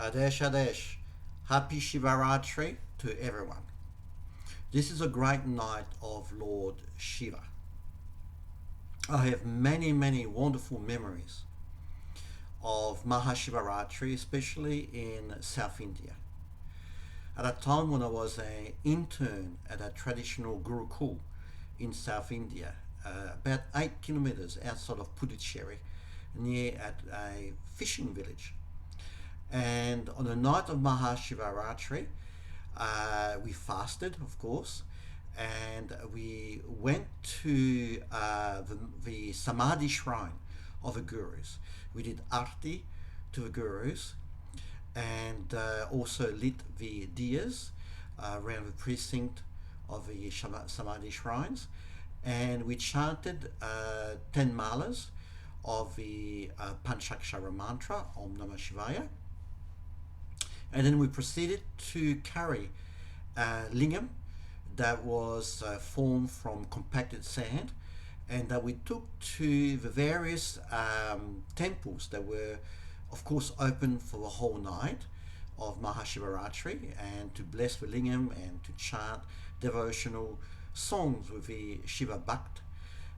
Adesh Adesh. Happy Shivaratri to everyone. This is a great night of Lord Shiva. I have many wonderful memories of Mahashivaratri, especially in South India. At a time when I was an intern at a traditional Gurukul in South India, about 8 kilometers outside of Puducherry, near at a fishing village. And on the night of Mahashivaratri, we fasted, of course, and we went to the Samadhi shrine of the Gurus. We did arti to the Gurus and also lit the diyas around the precinct of the Samadhi shrines. And we chanted 10 malas of the Panchakshara mantra, Om Namah Shivaya. And then we proceeded to carry lingam that was formed from compacted sand, and that we took to the various temples that were, of course, open for the whole night of Mahashivaratri, and to bless the lingam and to chant devotional songs with the Shiva Bhakt.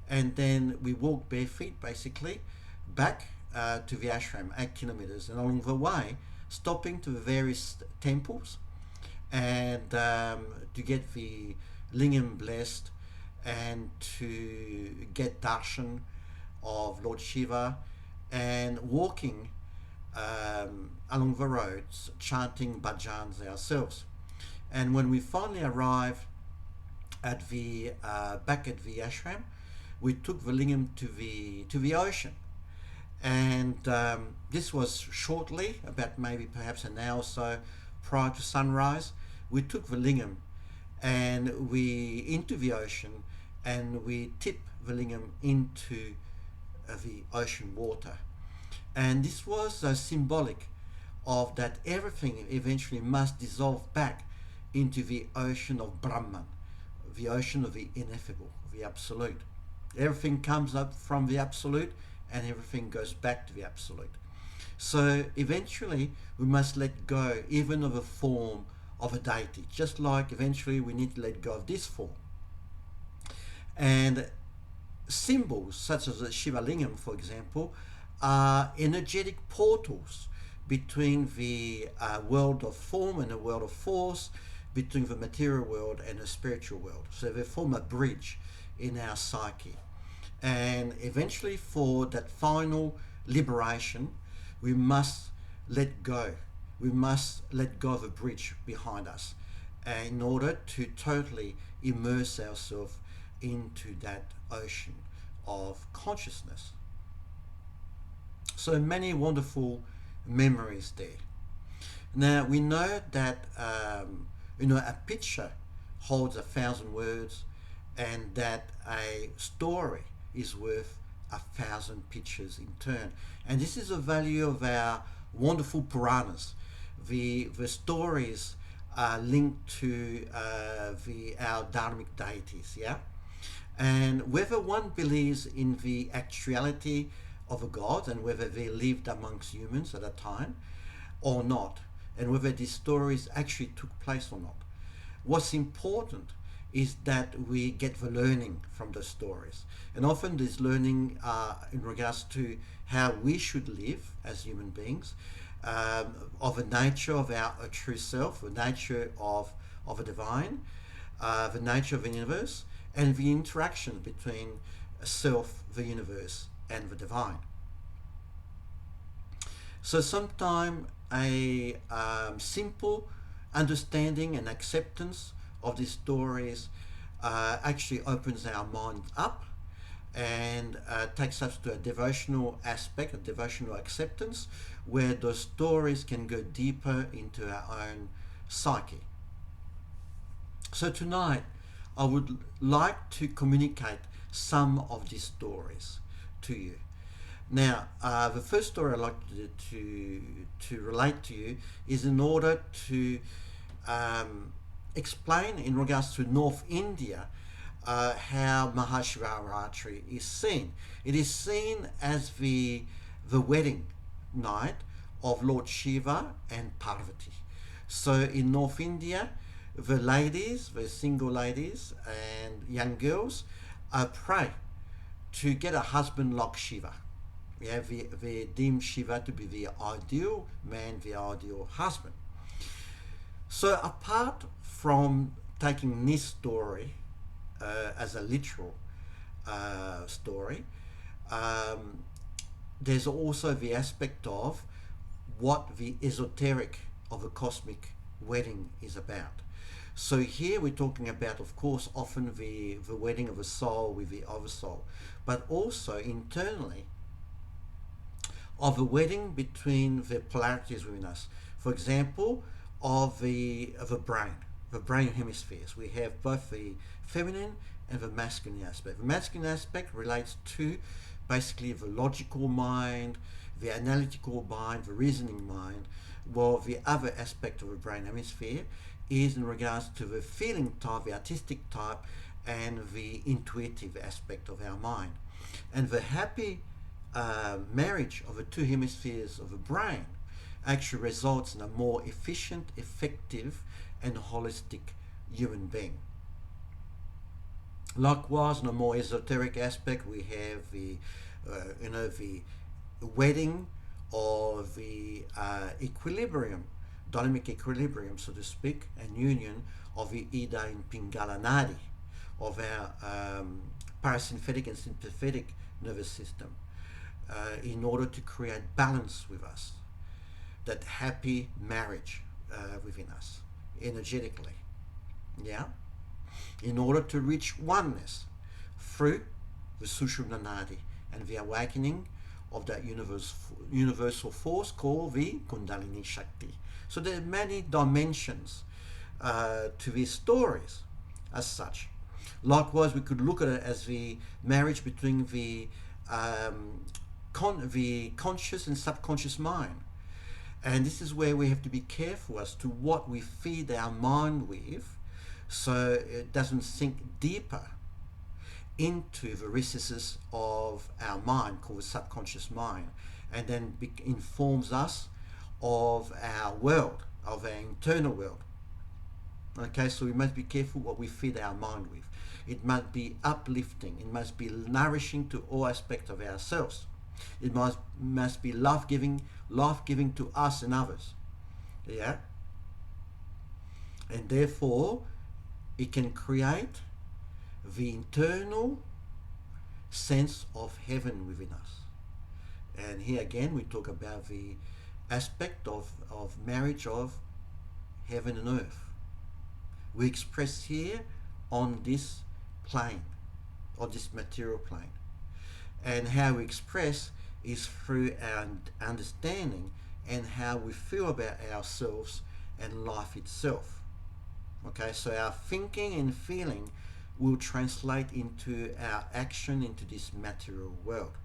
And then we walked bare feet, basically, back to the ashram, 8 kilometers, and along the way, stopping to the various temples and to get the lingam blessed and to get darshan of Lord Shiva, and walking along the roads chanting bhajans ourselves. And when we finally arrived at the back at the ashram, we took the lingam to the ocean. And this was shortly, about maybe perhaps an hour or so prior to sunrise. We took the lingam and we into the ocean, and we tipped the lingam into the ocean water. And this was symbolic of that everything eventually must dissolve back into the ocean of Brahman, the ocean of the ineffable, the absolute. Everything comes up from the absolute, and everything goes back to the absolute. So eventually we must let go even of a form of a deity, just like eventually we need to let go of this form. And symbols such as the Shiva Lingam, for example, are energetic portals between the world of form and the world of force, between the material world and the spiritual world. So they form a bridge in our psyche. And eventually, for that final liberation, we must let go. We must let go of a bridge behind us in order to totally immerse ourselves into that ocean of consciousness. So many wonderful memories there. Now, we know that a picture holds 1,000 words, and that a story is worth 1,000 pictures in turn. And this is the value of our wonderful Puranas. The stories are linked to our Dharmic deities, yeah? And whether one believes in the actuality of a god, and whether they lived amongst humans at a time or not, and whether these stories actually took place or not, what's important is that we get the learning from the stories. And often this learning in regards to how we should live as human beings, of the nature of our true self, the nature of a divine, the nature of the universe, and the interaction between self, the universe, and the divine. So sometimes a simple understanding and acceptance of these stories actually opens our mind up and takes us to a devotional aspect, a devotional acceptance, where those stories can go deeper into our own psyche. So tonight, I would like to communicate some of these stories to you. Now, the first story I'd like to relate to you is in order to explain in regards to North India how Mahashivaratri is seen. It is seen as the wedding night of Lord Shiva and Parvati. So in North India, the ladies, the single ladies and young girls, pray to get a husband like Shiva. Yeah, they deem Shiva to be the ideal man, the ideal husband. So apart from taking this story as a literal story, um, there's also the aspect of what the esoteric of a cosmic wedding is about. So here we're talking about, of course, often the wedding of a soul with the other soul, but also internally of a wedding between the polarities within us. For example, of the brain hemispheres. We have both the feminine and the masculine aspect. The masculine aspect relates to basically the logical mind, the analytical mind, the reasoning mind, while the other aspect of the brain hemisphere is in regards to the feeling type, the artistic type, and the intuitive aspect of our mind. And the happy marriage of the two hemispheres of the brain actually results in a more efficient, effective, and holistic human being. Likewise, in a more esoteric aspect, we have the the wedding or the equilibrium, dynamic equilibrium, so to speak, and union of the Ida and Pingala Nadi, of our parasympathetic and sympathetic nervous system, in order to create balance with us, that happy marriage within us, energetically, yeah, in order to reach oneness through the Sushumna Nadi and the awakening of that universal force called the Kundalini Shakti. So there are many dimensions to these stories as such. Likewise, we could look at it as the marriage between the conscious and subconscious mind. And this is where we have to be careful as to what we feed our mind with, so it doesn't sink deeper into the recesses of our mind, called the subconscious mind, and then informs us of our world, of our internal world. Okay, so we must be careful what we feed our mind with. It must be uplifting, it must be nourishing to all aspects of ourselves. It must be life-giving to us and others. Yeah? And therefore, it can create the internal sense of heaven within us. And here again, we talk about the aspect of marriage of heaven and earth. We express here on this plane, or this material plane. And how we express is through our understanding and how we feel about ourselves and life itself. Okay, so our thinking and feeling will translate into our action into this material world.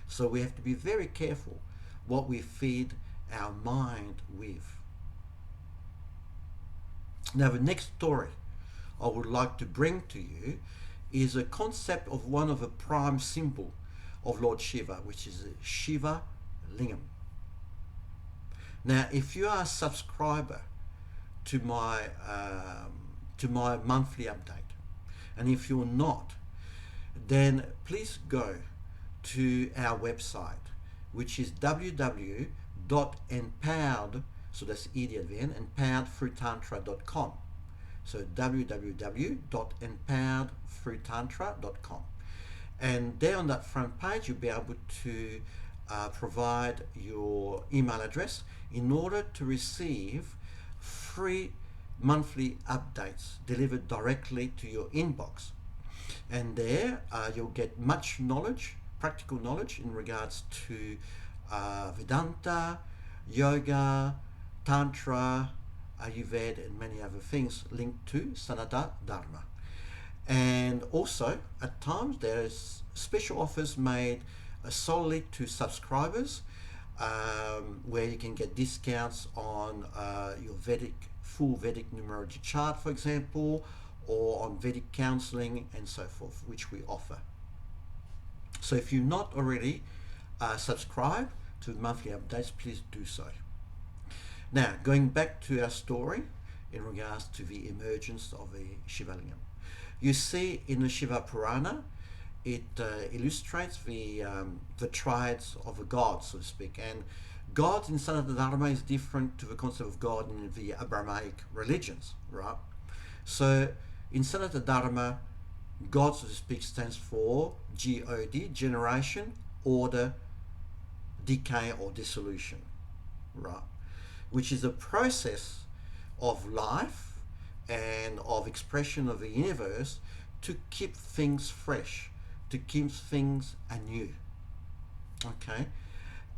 So we have to be very careful what we feed our mind with. Now, the next story I would like to bring to you is a concept of one of the prime symbol of Lord Shiva, which is Shiva Lingam. Now, if you are a subscriber to my monthly update, and if you're not, then please go to our website, which is www.empowered, so that's ED at the end, empoweredthroughtantra.com. So www.empoweredthroughtantra.com. And there on that front page, you'll be able to provide your email address in order to receive free monthly updates delivered directly to your inbox. And there you'll get much knowledge, practical knowledge in regards to Vedanta, yoga, Tantra, Ayurveda, and many other things linked to Sanatana Dharma. And also, at times, there's special offers made solely to subscribers, where you can get discounts on your full Vedic numerology chart, for example, or on Vedic counseling and so forth, which we offer. So if you're not already subscribed, to the monthly updates, please do so. Now, going back to our story in regards to the emergence of the Shivalingam. You see in the Shiva Purana, it illustrates the triads of a god, so to speak. And God in Sanatana Dharma is different to the concept of God in the Abrahamic religions, right? So in Sanatana Dharma, God, so to speak, stands for G-O-D, generation, order, decay or dissolution, right? Which is a process of life and of expression of the universe to keep things fresh, to keep things anew. Okay?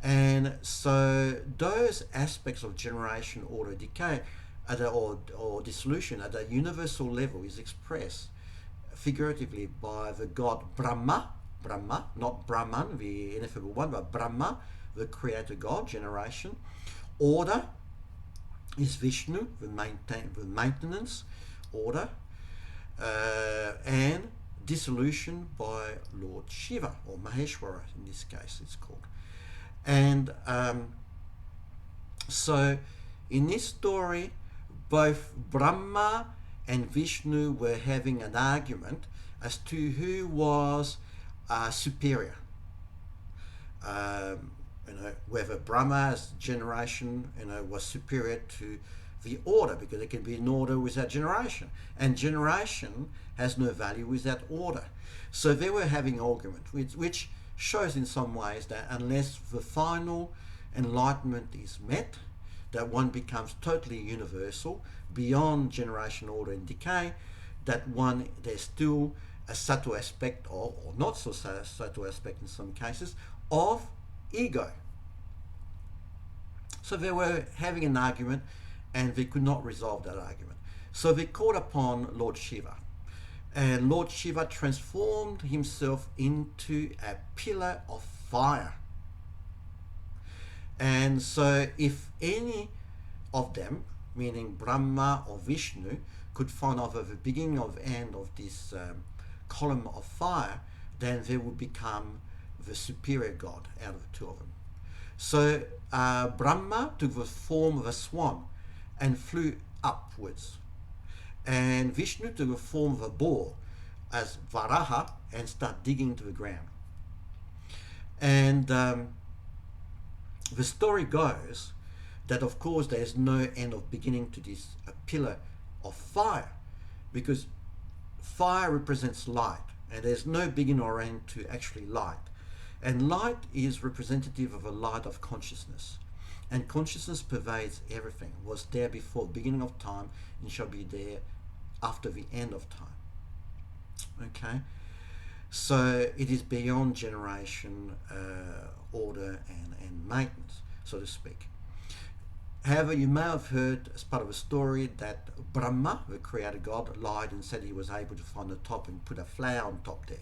And so those aspects of generation, order, decay, or dissolution at a universal level is expressed figuratively by the god Brahma, not Brahman, the ineffable one, but Brahma, the creator god, generation. Order is Vishnu, the maintenance, order, and dissolution by Lord Shiva, or Maheshwara in this case it's called. And so in this story, both Brahma and Vishnu were having an argument as to who was superior. Whether Brahma's generation, was superior to the order, because there can be an order without generation, and generation has no value without order. So they were having argument, which shows in some ways that unless the final enlightenment is met, that one becomes totally universal, beyond generation, order, and decay, that there's still a subtle aspect of, or not so subtle aspect in some cases, of ego. So they were having an argument and they could not resolve that argument. So they called upon Lord Shiva. And Lord Shiva transformed himself into a pillar of fire. And so if any of them, meaning Brahma or Vishnu, could find either the beginning or end of this column of fire, then they would become the superior god out of the two of them. So Brahma took the form of a swan and flew upwards. And Vishnu took the form of a boar as Varaha and started digging into the ground. And the story goes that, of course, there is no end of beginning to this pillar of fire, because fire represents light, and there's no beginning or end to actually light. And light is representative of a light of consciousness. And consciousness pervades everything. It was there before the beginning of time and shall be there after the end of time. Okay? So it is beyond generation, order, and maintenance, so to speak. However, you may have heard as part of a story that Brahma, the creator god, lied and said he was able to find the top and put a flower on top there.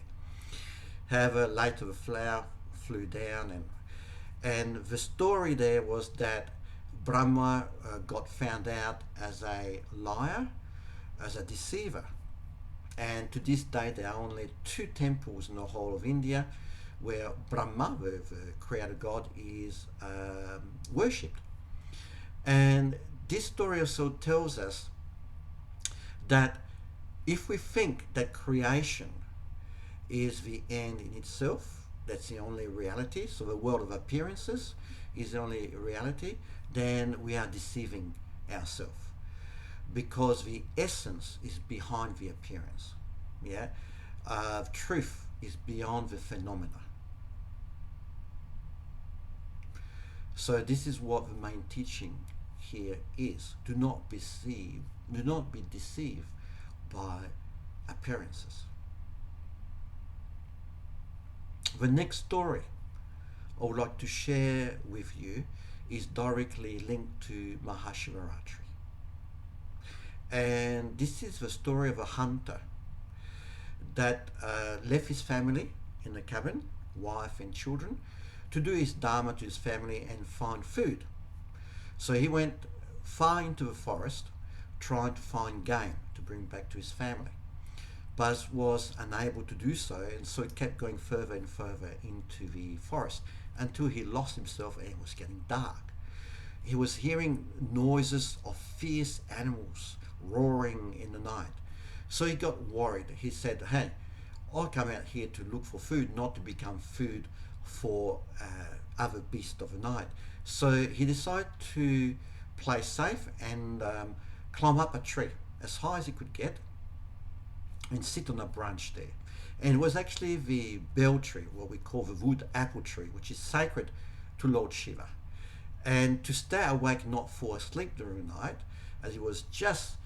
However, later the flower flew down, and the story there was that Brahma got found out as a liar, as a deceiver. And to this day, there are only 2 temples in the whole of India where Brahma, the creator god, is worshipped. And this story also tells us that if we think that creation is the end in itself, that's the only reality, so the world of appearances is the only reality, then we are deceiving ourselves, because the essence is behind the appearance. Truth is beyond the phenomena. So this is what the main teaching here is. Do not be deceived by appearances. The next story I would like to share with you is directly linked to Mahashivaratri. And this is the story of a hunter that left his family in the cabin, wife and children, to do his dharma to his family and find food. So he went far into the forest trying to find game to bring back to his family, but was unable to do so, and so it kept going further and further into the forest until he lost himself and it was getting dark. He was hearing noises of fierce animals roaring in the night. So he got worried. He said, hey, I come out here to look for food, not to become food for other beasts of the night. So he decided to play safe and climb up a tree as high as he could get and sit on a branch there. And it was actually the bell tree, what we call the wood apple tree, which is sacred to Lord Shiva. And to stay awake, not fall asleep during the night, as he was just,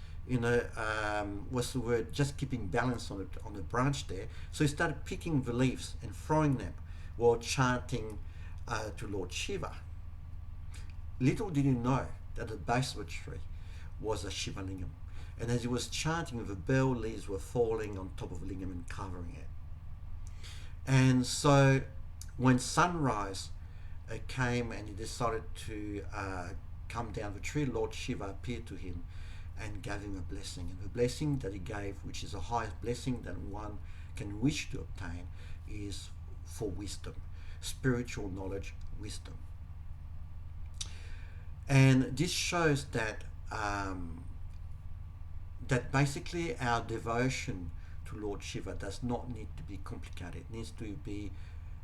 what's the word, just keeping balance on the branch there. So he started picking the leaves and throwing them while chanting to Lord Shiva. Little did he know that at the base of the tree was a Shiva lingam. And as he was chanting, the bell leaves were falling on top of the lingam and covering it. And so when sunrise came and he decided to come down the tree, Lord Shiva appeared to him and gave him a blessing. And the blessing that he gave, which is the highest blessing that one can wish to obtain, is for wisdom, spiritual knowledge, wisdom. And this shows that that basically our devotion to Lord Shiva does not need to be complicated. It needs to be,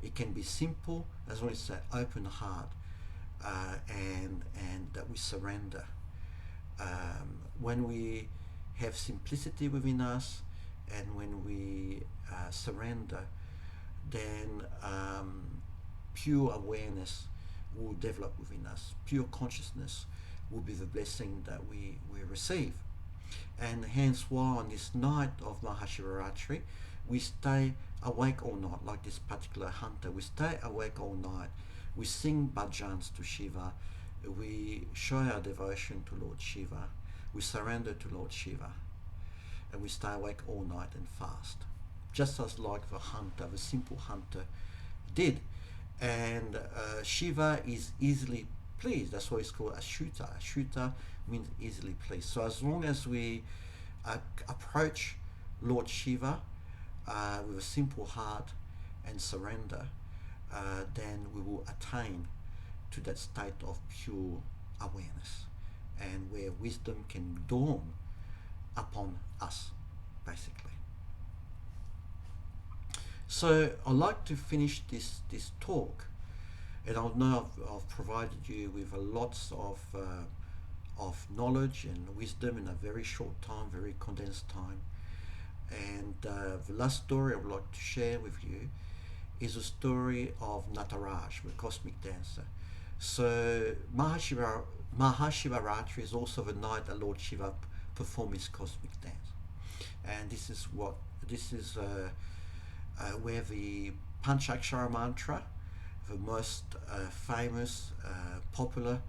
it can be simple as long as it's an open heart and that we surrender. When we have simplicity within us and when we surrender, then pure awareness will develop within us. Pure consciousness will be the blessing that we receive. And hence why on this night of Mahashivaratri, we stay awake all night, like this particular hunter. We stay awake all night. We sing bhajans to Shiva. We show our devotion to Lord Shiva. We surrender to Lord Shiva. And we stay awake all night and fast. Just as like the hunter, the simple hunter did. And Shiva is easily pleased. That's why it's called Ashuta. Ashuta means easily pleased. So as long as we approach Lord Shiva with a simple heart and surrender, then we will attain to that state of pure awareness and where wisdom can dawn upon us, basically. So I'd like to finish this talk, and I know I've provided you with lots of knowledge and wisdom in a very short time, very condensed time. And the last story I would like to share with you is a story of Nataraj, the cosmic dancer. So Mahashivaratri is also the night that Lord Shiva performed his cosmic dance. And this is where the Panchakshara mantra, the most famous, popular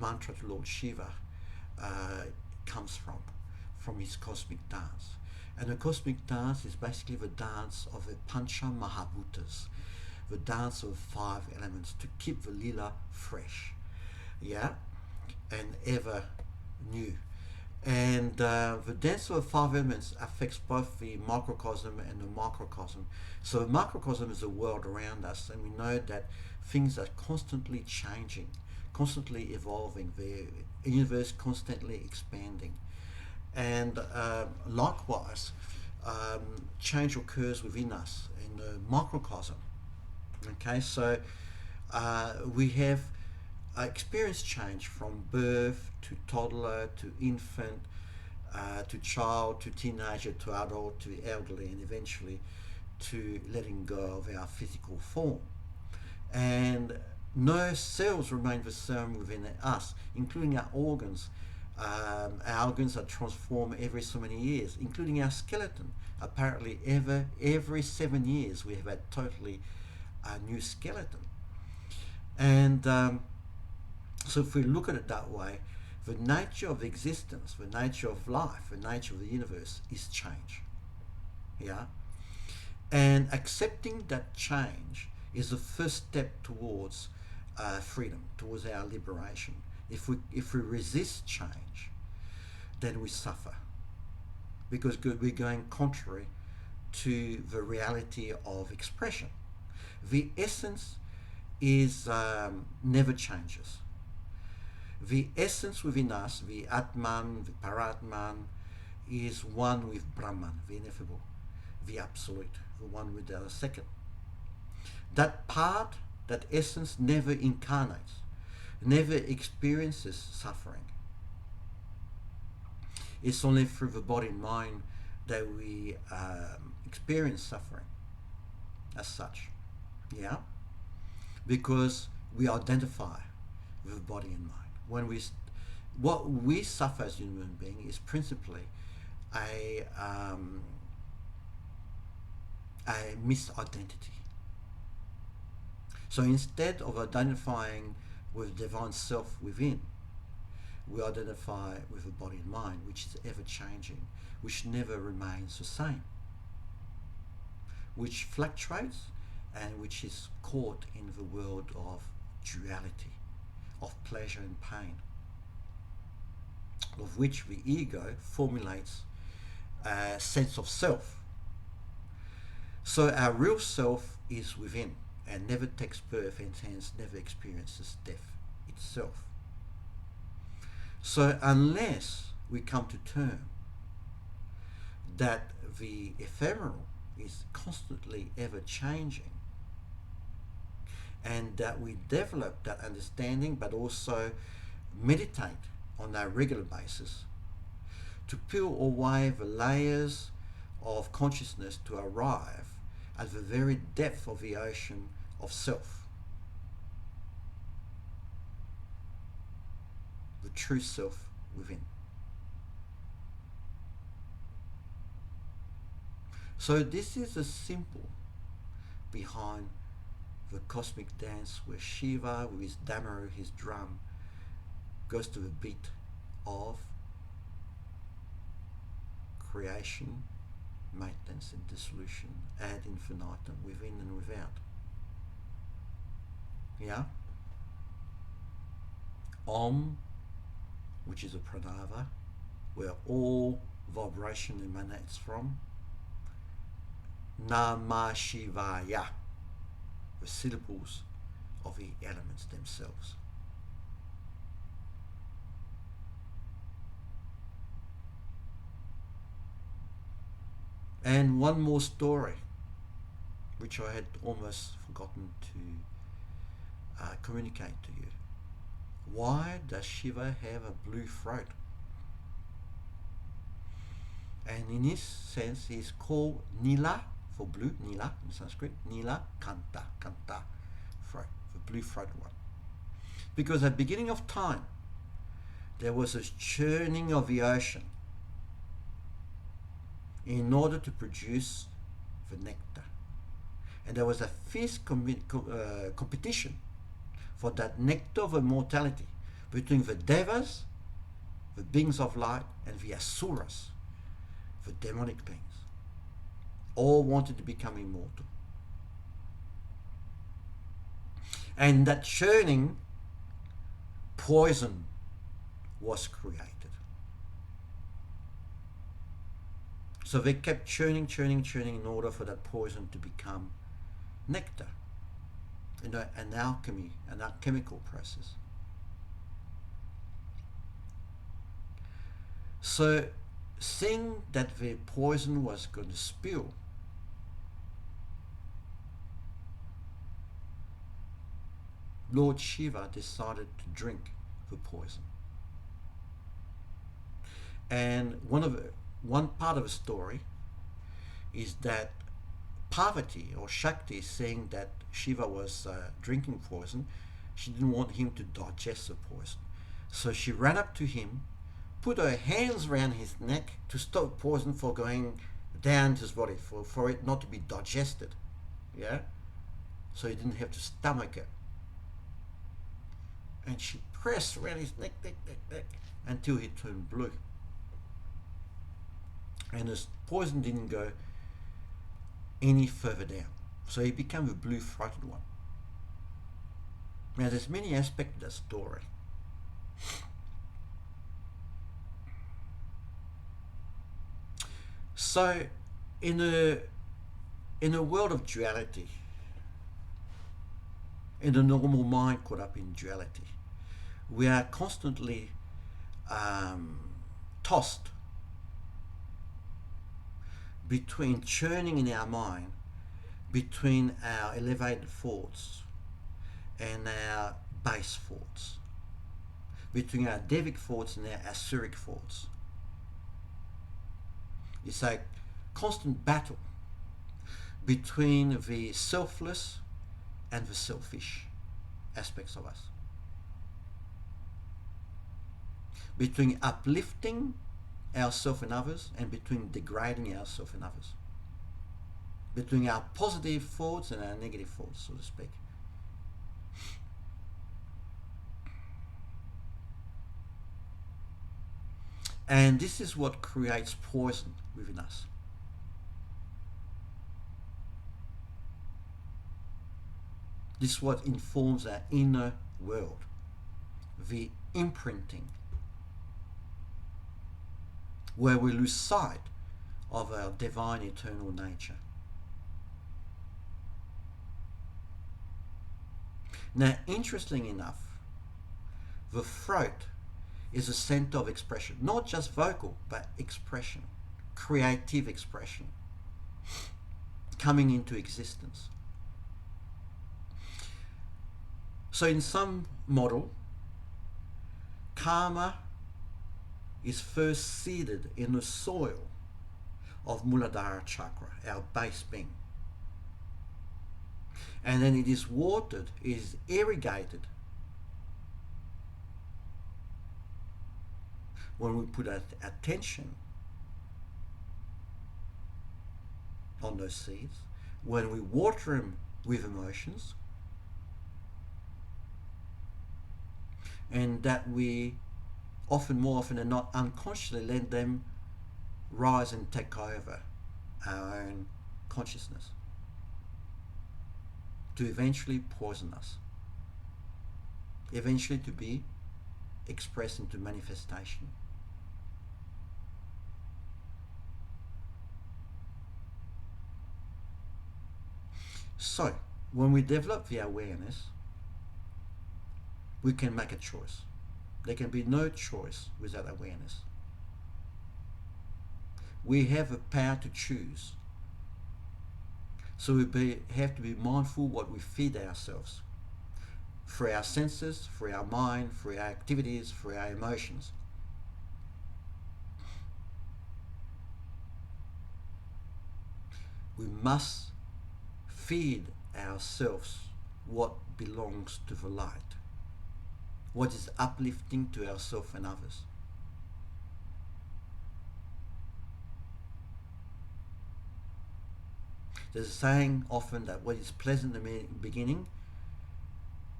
mantra to Lord Shiva, comes from his cosmic dance. And the cosmic dance is basically the dance of the Pancha Mahabhutas, the dance of 5 elements to keep the lila fresh, yeah, and ever new. And the dance of the 5 elements affects both the microcosm and the macrocosm. So the macrocosm is the world around us, and we know that things are constantly changing, constantly evolving, the universe constantly expanding. And likewise, change occurs within us in the microcosm. Okay, so we have experienced change from birth to toddler to infant to child to teenager to adult to elderly and eventually to letting go of our physical form. And no cells remain the same within us, including our organs. Our organs are transformed every so many years, including our skeleton. Apparently every 7 years we have a totally new skeleton. And so if we look at it that way, the nature of existence, the nature of life, the nature of the universe is change. Yeah? And accepting that change is the first step towards freedom, towards our liberation. If we resist change, then we suffer, because we're going contrary to the reality of expression. The essence is never changes. The essence within us, the Atman, the Paratman, is one with Brahman, the ineffable, the absolute, the one without a second. That part, that essence never incarnates, never experiences suffering. It's only through the body and mind that we experience suffering as such. Yeah? Because we identify with body and mind. What we suffer as human beings is principally a misidentity. So instead of identifying with divine self within, we identify with the body and mind, which is ever changing, which never remains the same, which fluctuates and which is caught in the world of duality, of pleasure and pain, of which the ego formulates a sense of self. So our real self is within and never takes birth and hence never experiences death itself. So unless we come to terms that the ephemeral is constantly ever changing, and that we develop that understanding but also meditate on a regular basis to peel away the layers of consciousness to arrive at the very depth of the ocean of self, the true self within. So this is the symbol behind the cosmic dance where Shiva with his damaru, his drum, goes to the beat of creation, maintenance and dissolution, ad infinitum, within and without. Yeah? Om, which is a pranava, where all vibration emanates from. Mahashivaya, the syllables of the elements themselves. And one more story, which I had almost forgotten to communicate to you. Why does Shiva have a blue throat? And in this sense, he's called Nila, for blue, Nila in Sanskrit, Nila Kanta, Kanta, throat, the blue throat one. Because at the beginning of time, there was a churning of the ocean in order to produce the nectar. And there was a fierce competition for that nectar of immortality between the devas, the beings of light, and the asuras, the demonic beings. All wanted to become immortal. And that churning, poison was created. So they kept churning in order for that poison to become nectar. You know, an alchemy, an alchemical process. So seeing that the poison was going to spill, Lord Shiva decided to drink the poison. And one part of the story is that Parvati or Shakti, seeing that Shiva was drinking poison, she didn't want him to digest the poison. So she ran up to him, put her hands around his neck to stop poison from going down to his body, for it not to be digested. Yeah? So he didn't have to stomach it. And she pressed around his neck, until he turned blue. And his poison didn't go any further down. So he became the blue-throated one. Now there's many aspects of that story. So in a world of duality, in the normal mind caught up in duality. We are constantly tossed between churning in our mind between our elevated thoughts and our base thoughts, between our Devic thoughts and our Asuric thoughts. It's a constant battle between the selfless and the selfish aspects of us, between uplifting ourselves and others and between degrading ourselves and others, between our positive thoughts and our negative thoughts, so to speak. And this is what creates poison within us. This is what informs our inner world, the imprinting, where we lose sight of our divine eternal nature. Now, interestingly enough, the throat is a center of expression, not just vocal, but expression, creative expression, coming into existence. So in some model, karma is first seeded in the soil of Muladhara chakra, our base being. And then it is watered, it is irrigated when we put attention on those seeds, when we water them with emotions, and that we more often than not unconsciously let them rise and take over our own consciousness to eventually poison us, eventually to be expressed into manifestation. So, when we develop the awareness, we can make a choice. There can be no choice without awareness. We have the power to choose. So we have to be mindful what we feed ourselves through our senses, through our mind, through our activities, through our emotions. We must feed ourselves what belongs to the light, what is uplifting to ourselves and others. There's a saying often that what is pleasant in the beginning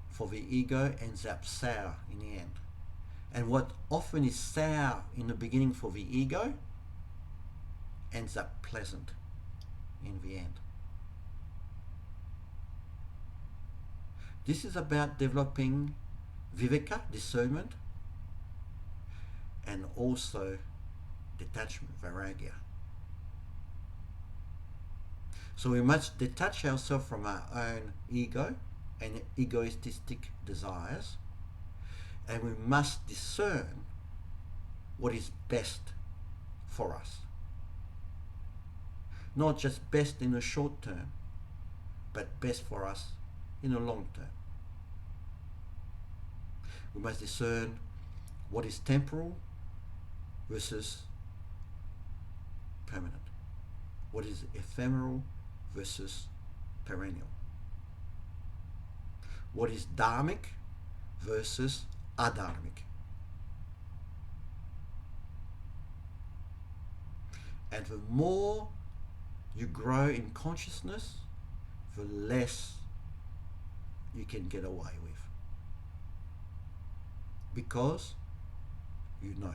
for the ego ends up sour in the end. And what often is sour in the beginning for the ego ends up pleasant in the end. This is about developing viveka, discernment, and also detachment, vairagya. So we must detach ourselves from our own ego and egoistic desires, and we must discern what is best for us. Not just best in the short term, but best for us in the long term. We must discern what is temporal versus permanent, what is ephemeral versus perennial, what is dharmic versus adharmic. And the more you grow in consciousness, the less you can get away with, because you know.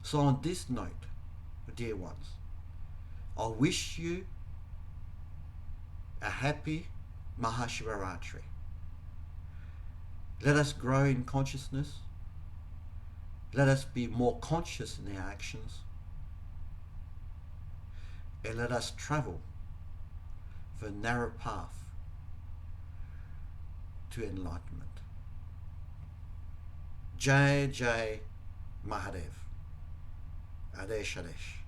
So on this note, dear ones, I wish you a happy Mahashivaratri. Let us grow in consciousness. Let us be more conscious in our actions. and let us travel the narrow path to enlightenment. Jai Jai Mahadev. Adesh Adesh.